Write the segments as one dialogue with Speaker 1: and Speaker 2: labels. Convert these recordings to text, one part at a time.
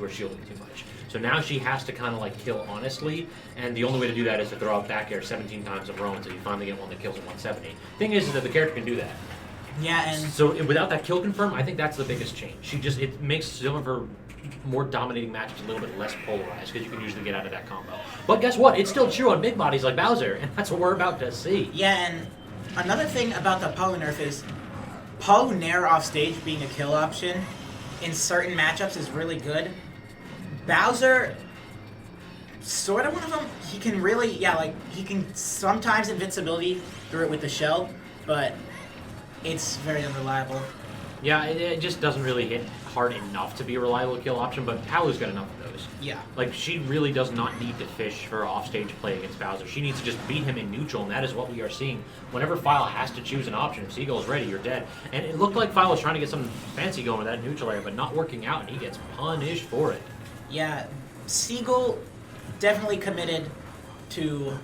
Speaker 1: were shielding too much. So now she has to kind of like kill honestly, and the only way to do that is to throw out back air 17 times in a row until you finally get one that kills at 170. Thing is that the character can do that.
Speaker 2: Yeah, and
Speaker 1: so without that kill confirm, I think that's the biggest change. It makes some of her more dominating matches a little bit less polarized because you can usually get out of that combo. But guess what? It's still true on big bodies like Bowser, and that's what we're about to see.
Speaker 2: Yeah, and another thing about the Palu nerf is Palu Nair off stage being a kill option in certain matchups is really good. Bowser, sort of one of them, he can really, he can sometimes invincibility through it with the shell, but it's very unreliable.
Speaker 1: Yeah, it just doesn't really hit hard enough to be a reliable kill option, but Palu's got enough of those.
Speaker 2: Yeah.
Speaker 1: Like, she really does not need to fish for offstage play against Bowser. She needs to just beat him in neutral, and that is what we are seeing. Whenever File has to choose an option, if Seagull's ready, you're dead. And it looked like File was trying to get something fancy going with that neutral area, but not working out, and he gets punished for it.
Speaker 2: Yeah, Seagull definitely committed to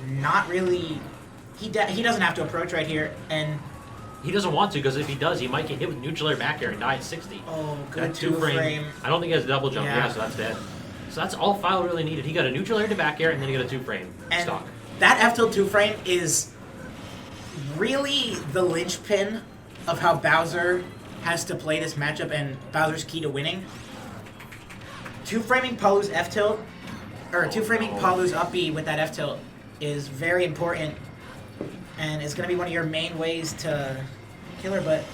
Speaker 2: not really... He doesn't have to approach right here, and...
Speaker 1: He doesn't want to, because if he does, he might get hit with neutral air back air and die at 60.
Speaker 2: Oh, good
Speaker 1: that two-frame. I don't think he has a double jump. Yeah, so that's dead. So that's all File really needed. He got a neutral air to back air, and then he got a two-frame stock.
Speaker 2: That F-tilt two-frame is really the linchpin of how Bowser has to play this matchup and Bowser's key to winning. Two-framing Palu's F-tilt, or two-framing Palu's up B with that F-tilt is very important, and it's going to be one of your main ways to kill her, but...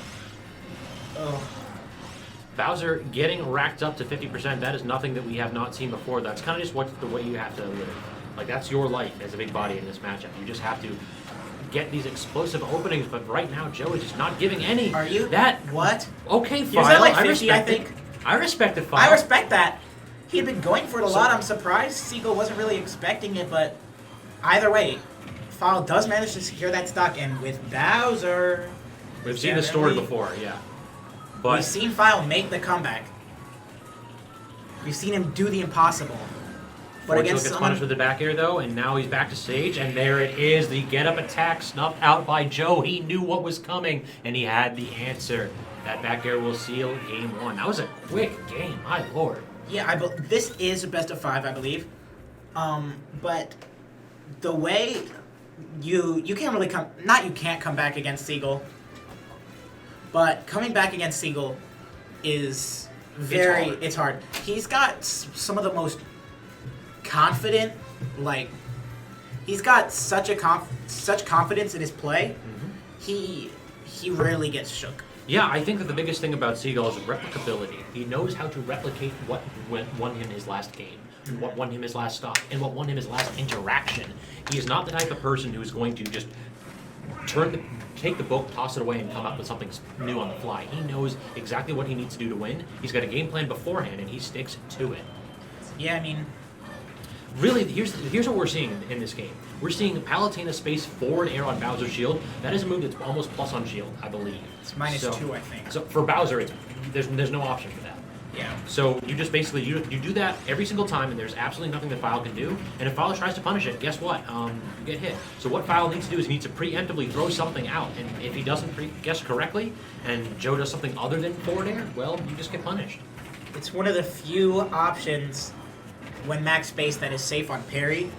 Speaker 1: Bowser getting racked up to 50%, that is nothing that we have not seen before. That's kind of just the way you have to live. Like, that's your life as a big body in this matchup. You just have to get these explosive openings, but right now, Joe is just not giving any.
Speaker 2: Are you?
Speaker 1: What? Okay, File.
Speaker 2: He was at like 50, I think.
Speaker 1: I respect it, File.
Speaker 2: I respect that. He had been going for it a lot. I'm surprised Seagull wasn't really expecting it, but either way, File does manage to secure that stock, and with Bowser...
Speaker 1: We've seen this story before, yeah. But
Speaker 2: we've seen File make the comeback. We've seen him do the impossible.
Speaker 1: But against gets punished with the back air, though, and now he's back to stage, and there it is, the get-up attack snuffed out by Joe. He knew what was coming, and he had the answer. That back air will seal game one. That was a quick game, my lord.
Speaker 2: Yeah, this is a best of 5, I believe. But the way you can't really you can't come back against Seagull, but coming back against Seagull is it's hard. He's got some of the most confident, he's got such confidence in his play. Mm-hmm. He rarely gets shook.
Speaker 1: Yeah, I think that the biggest thing about Seagull is replicability. He knows how to replicate what won him his last game, and what won him his last stock, and what won him his last interaction. He is not the type of person who is going to just take the book, toss it away, and come up with something new on the fly. He knows exactly what he needs to do to win. He's got a game plan beforehand, and he sticks to it.
Speaker 2: Yeah, I mean...
Speaker 1: Really, here's what we're seeing in this game. We're seeing Palutena space forward air on Bowser's shield. That is a move that's almost plus on shield, I believe.
Speaker 2: It's -2, I think.
Speaker 1: So for Bowser, there's no option for that.
Speaker 2: Yeah.
Speaker 1: So you just basically you do that every single time, and there's absolutely nothing that File can do. And if File tries to punish it, guess what? You get hit. So what File needs to do is he needs to preemptively throw something out, and if he doesn't guess correctly, and Joe does something other than forward air, well, you just get punished.
Speaker 2: It's one of the few options when max space that is safe on parry.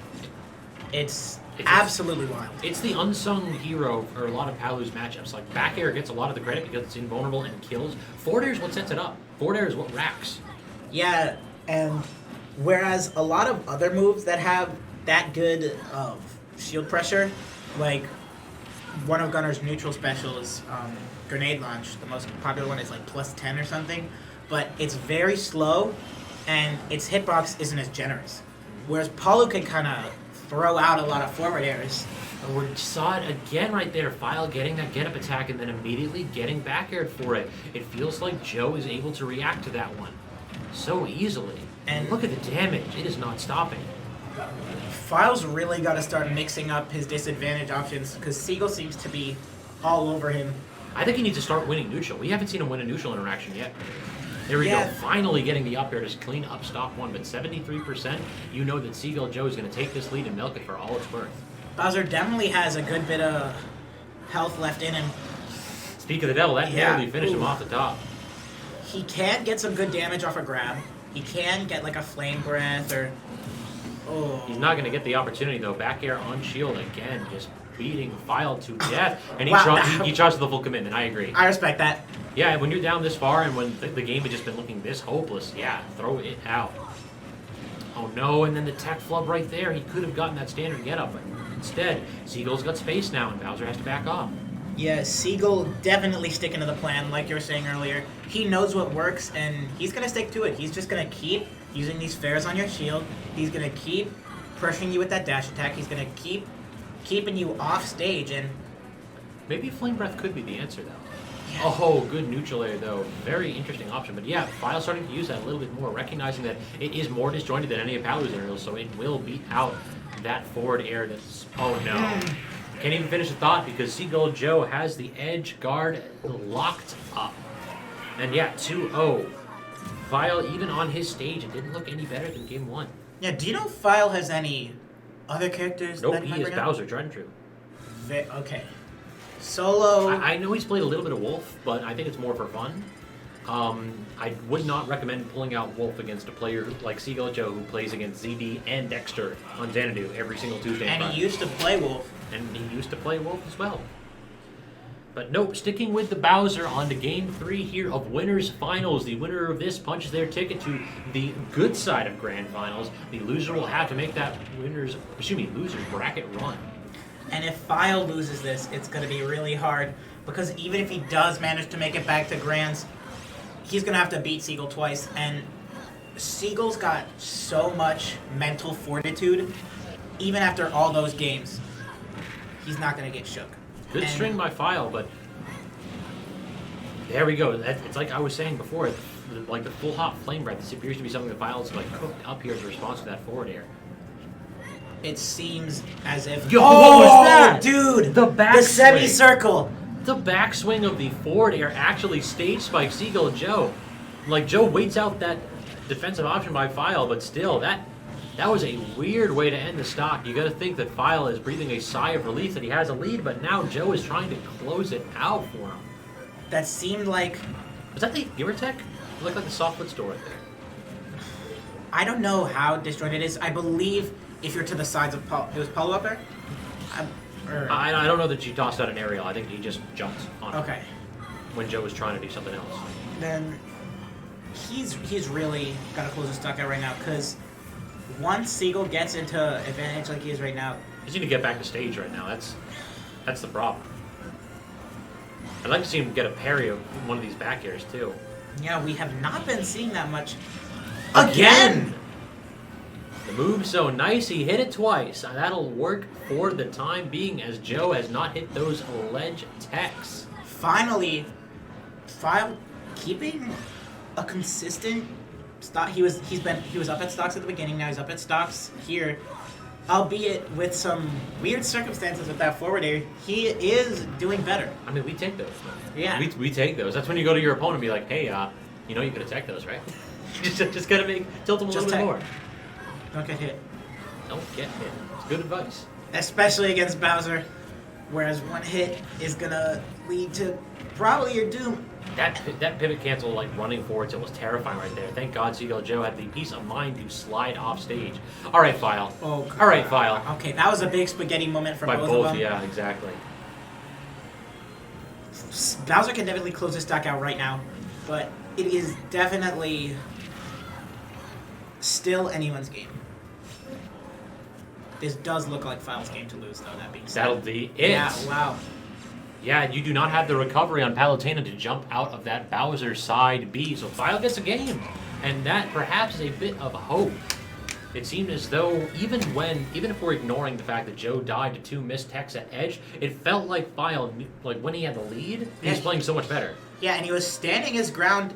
Speaker 2: It's absolutely wild.
Speaker 1: It's the unsung hero for a lot of Palu's matchups. Like, back air gets a lot of the credit because it's invulnerable and kills. Forward air is what sets it up. Forward air is what racks.
Speaker 2: Yeah, and whereas a lot of other moves that have that good of shield pressure, like one of Gunner's neutral specials, Grenade Launch, the most popular one is like +10 or something, but it's very slow and its hitbox isn't as generous. Whereas Palu can kind of throw out a lot of forward airs.
Speaker 1: We saw it again right there. File getting that get-up attack and then immediately getting back aired for it. It feels like Joe is able to react to that one so easily. And look at the damage. It is not stopping.
Speaker 2: File's really got to start mixing up his disadvantage options because Seagull seems to be all over him.
Speaker 1: I think he needs to start winning neutral. We haven't seen him win a neutral interaction yet. There we go. Finally getting the up air to clean up stock one, but 73%, you know that Seagull Joe is going to take this lead and milk it for all it's worth.
Speaker 2: Bowser definitely has a good bit of health left in him.
Speaker 1: Speak of the devil, that nearly finished him off the top.
Speaker 2: He can get some good damage off a grab, He can get like a flame breath or. Oh.
Speaker 1: He's not going to get the opportunity, though. Back air on shield again, just beating File to death. And he trusts the full commitment, I agree.
Speaker 2: I respect that.
Speaker 1: Yeah, when you're down this far and when the game had just been looking this hopeless, yeah, throw it out. Oh no, and then the tech flub right there. He could have gotten that standard get up, but instead, Seagull's got space now and Bowser has to back off.
Speaker 2: Yeah, Seagull definitely sticking to the plan, like you were saying earlier. He knows what works, and he's going to stick to it. He's just going to keep using these fares on your shield. He's going to keep pressuring you with that dash attack. He's going to keep keeping you off stage, and...
Speaker 1: Maybe Flame Breath could be the answer, though.
Speaker 2: Yeah.
Speaker 1: Oh, good neutral air, though. Very interesting option. But yeah, File's starting to use that a little bit more, recognizing that it is more disjointed than any of Palu's aerials, so it will beat out that forward air that's... Oh, no. Can't even finish the thought because Seagull Joe has the edge guard locked up. And yeah, 2-0. File, even on his stage, it didn't look any better than Game 1.
Speaker 2: Yeah, do you know if File has any other characters
Speaker 1: Nope,
Speaker 2: that
Speaker 1: he
Speaker 2: might
Speaker 1: is
Speaker 2: bring up?
Speaker 1: Bowser, tried and true.
Speaker 2: Okay. Solo...
Speaker 1: I know he's played a little bit of Wolf, but I think it's more for fun. I would not recommend pulling out Wolf against a player like Seagull Joe who plays against ZD and Dexter on Xanadu every single Tuesday and
Speaker 2: And
Speaker 1: Friday.
Speaker 2: he used to play Wolf.
Speaker 1: And he used to play Wolf as well. But nope, sticking with the Bowser on to Game 3 here of Winners Finals. The winner of this punches their ticket to the good side of Grand Finals. The loser will have to make that loser's bracket run.
Speaker 2: And if File loses this, it's going to be really hard, because even if he does manage to make it back to Grands, he's going to have to beat Seagull twice, and Seagull's got so much mental fortitude, even after all those games, he's not going to get shook.
Speaker 1: Good
Speaker 2: And-
Speaker 1: string by File, but there we go. It's like I was saying before, like the full hop flame breath. This appears to be something that File's like cooked up here as a response to that forward air.
Speaker 2: It seems as if...
Speaker 1: Yo, what was that?
Speaker 2: Dude!
Speaker 1: The backswing.
Speaker 2: The semicircle!
Speaker 1: The backswing of the forward air actually stage spikes Seagull Joe. Like, Joe waits out that defensive option by File, but still, that was a weird way to end the stock. You gotta think that File is breathing a sigh of relief that he has a lead, but now Joe is trying to close it out for him.
Speaker 2: That seemed like...
Speaker 1: Was that the Givertech? It looked like the soft foot store right there.
Speaker 2: I don't know how disjointed it is. I believe if you're to the sides of Paul... It was Paulo up there?
Speaker 1: I don't know that she tossed out an aerial. I think he just jumped on it
Speaker 2: Okay.
Speaker 1: when Joe was trying to do something else.
Speaker 2: Then he's really got to close his stock out right now, because once Seagull gets into advantage like he is right now...
Speaker 1: He's need to get back to stage right now. That's the problem. I'd like to see him get a parry of one of these back airs, too.
Speaker 2: Yeah, we have not been seeing that much.
Speaker 1: Again! The move's so nice, he hit it twice. That'll work for the time being, as Joe has not hit those ledge techs.
Speaker 2: Finally, File keeping a consistent stock. He was up at stocks at the beginning. Now he's up at stocks here, albeit with some weird circumstances with that forward air. He is doing better.
Speaker 1: I mean, we take those.
Speaker 2: Yeah.
Speaker 1: We take those. That's when you go to your opponent and be like, hey, you know you could attack those, right? just gotta tilt them a little bit more.
Speaker 2: Don't get hit.
Speaker 1: Don't get hit. It's good advice.
Speaker 2: Especially against Bowser, whereas one hit is gonna lead to probably your doom.
Speaker 1: That pivot cancel, like running forward, so it was terrifying right there. Thank God Seagull Joe had the peace of mind to slide off stage. All right, File.
Speaker 2: Oh, God.
Speaker 1: All right, File.
Speaker 2: Okay, that was a big spaghetti moment for
Speaker 1: By
Speaker 2: both
Speaker 1: both,
Speaker 2: of them.
Speaker 1: yeah, exactly.
Speaker 2: Bowser can definitely close his stock out right now, but it is definitely still anyone's game. This does look like File's game to lose, though, that being said.
Speaker 1: That'll be it.
Speaker 2: Yeah, wow.
Speaker 1: Yeah, you do not have the recovery on Palutena to jump out of that Bowser side B, so File gets a game. And that perhaps is a bit of hope. It seemed as though even if we're ignoring the fact that Joe died to two missed techs at edge, it felt like File, like when he had the lead, he was playing so much better.
Speaker 2: Yeah, and he was standing his ground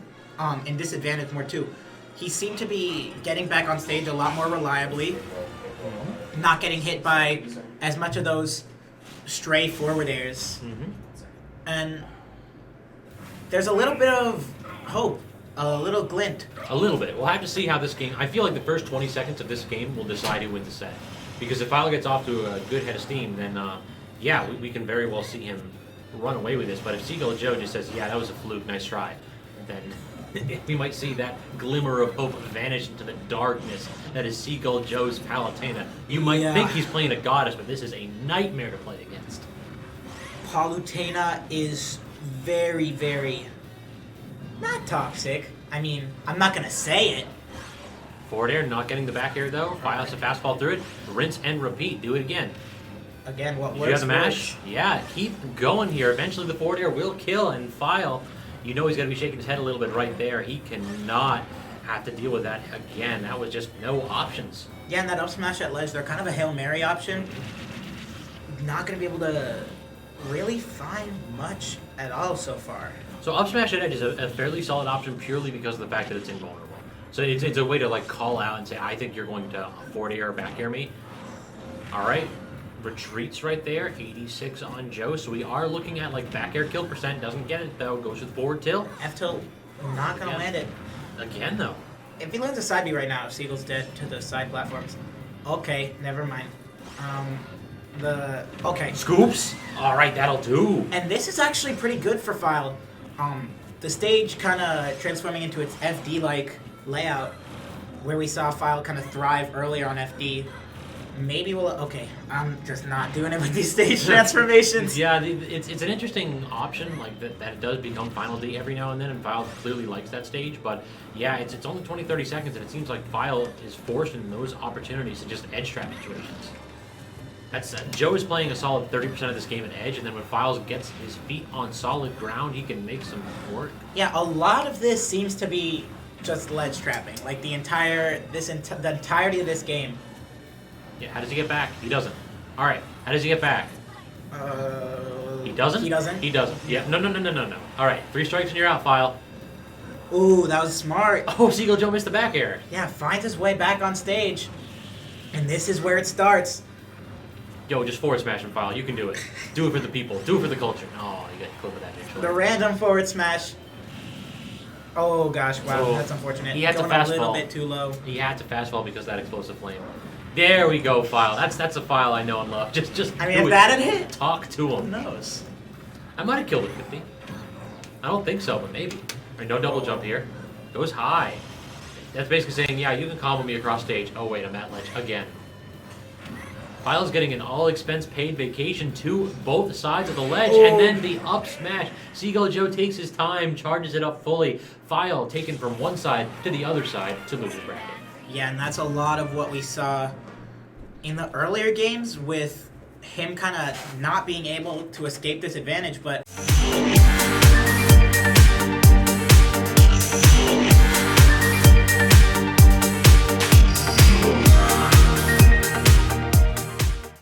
Speaker 2: in disadvantage more, too. He seemed to be getting back on stage a lot more reliably, not getting hit by as much of those stray forward airs. And there's a little bit of hope, a little glint.
Speaker 1: A little bit. We'll have to see how this game... I feel like the first 20 seconds of this game will decide who wins the set. Because if File gets off to a good head of steam, then, yeah, we can very well see him run away with this. But if Seagull Joe just says, yeah, that was a fluke, nice try, then we might see that glimmer of hope vanish into the darkness that is Seagull Joe's Palutena. You might think he's playing a goddess, but this is a nightmare to play against.
Speaker 2: Palutena is very, very not toxic. I mean, I'm not gonna say it.
Speaker 1: Forward air, not getting the back air though. Files a fastball through it. Rinse and repeat. Do it again.
Speaker 2: Again, what
Speaker 1: Did
Speaker 2: works?
Speaker 1: you have the mash?
Speaker 2: Works.
Speaker 1: Yeah, keep going here. Eventually the forward air will kill, and File, you know he's going to be shaking his head a little bit right there. He cannot have to deal with that again. That was just no options.
Speaker 2: Yeah, and that up smash at ledge, they're kind of a Hail Mary option. Not going to be able to really find much at all so far.
Speaker 1: So up smash at edge is a fairly solid option purely because of the fact that it's invulnerable. So it's a way to like call out and say, I think you're going to forward air or back air me. All right. Retreats right there, 86 on Joe. So we are looking at like back air kill percent. Doesn't get it though. Goes with forward tilt.
Speaker 2: F tilt, not gonna land it.
Speaker 1: Again though.
Speaker 2: If he lands a side B right now, Seagull's dead to the side platforms. Okay, never mind. Okay.
Speaker 1: Scoops. All right, that'll do.
Speaker 2: And this is actually pretty good for File. The stage kind of transforming into its FD-like layout, where we saw File kind of thrive earlier on FD. Maybe we'll... Okay, I'm just not doing it with these stage transformations.
Speaker 1: Yeah, it's an interesting option, like that it does become Final D every now and then, and File clearly likes that stage, but yeah, it's only 20-30 seconds, and it seems like File is forced in those opportunities to just edge trap situations. That's Joe is playing a solid 30% of this game at edge, and then when Files gets his feet on solid ground, he can make some work.
Speaker 2: Yeah, a lot of this seems to be just ledge trapping. Like the entirety of this game.
Speaker 1: Yeah, how does he get back? He doesn't. All right, how does he get back? He doesn't?
Speaker 2: He doesn't?
Speaker 1: He doesn't. Yeah, no. All right, 3 strikes and you're out, File.
Speaker 2: Ooh, that was smart.
Speaker 1: Oh, Seagull Joe missed the back air.
Speaker 2: Yeah, finds his way back on stage. And this is where it starts.
Speaker 1: Yo, just forward smash and File. You can do it. Do it for the people. Do it for the culture. Oh, you got to clip of that neutral.
Speaker 2: The random forward smash. Oh gosh, wow,
Speaker 1: So,
Speaker 2: that's unfortunate.
Speaker 1: he had to
Speaker 2: Going a little
Speaker 1: fastball.
Speaker 2: bit too low.
Speaker 1: He had to fastball because of that explosive flame. There we go, File. That's a File I know and love. Just
Speaker 2: I mean,
Speaker 1: do
Speaker 2: if
Speaker 1: it.
Speaker 2: that had hit,
Speaker 1: Talk to
Speaker 2: who
Speaker 1: him.
Speaker 2: knows?
Speaker 1: I might have killed it 50. I don't think so, but maybe. All right, no double jump here. Goes high. That's basically saying, yeah, you can combo me across stage. Oh wait, I'm at ledge again. File's getting an all-expense-paid vacation to both sides of the ledge, and then the up smash. Seagull Joe takes his time, charges it up fully. File taken from one side to the other side to lose his bracket.
Speaker 2: Yeah, and that's a lot of what we saw in the earlier games with him kind of not being able to escape this advantage, but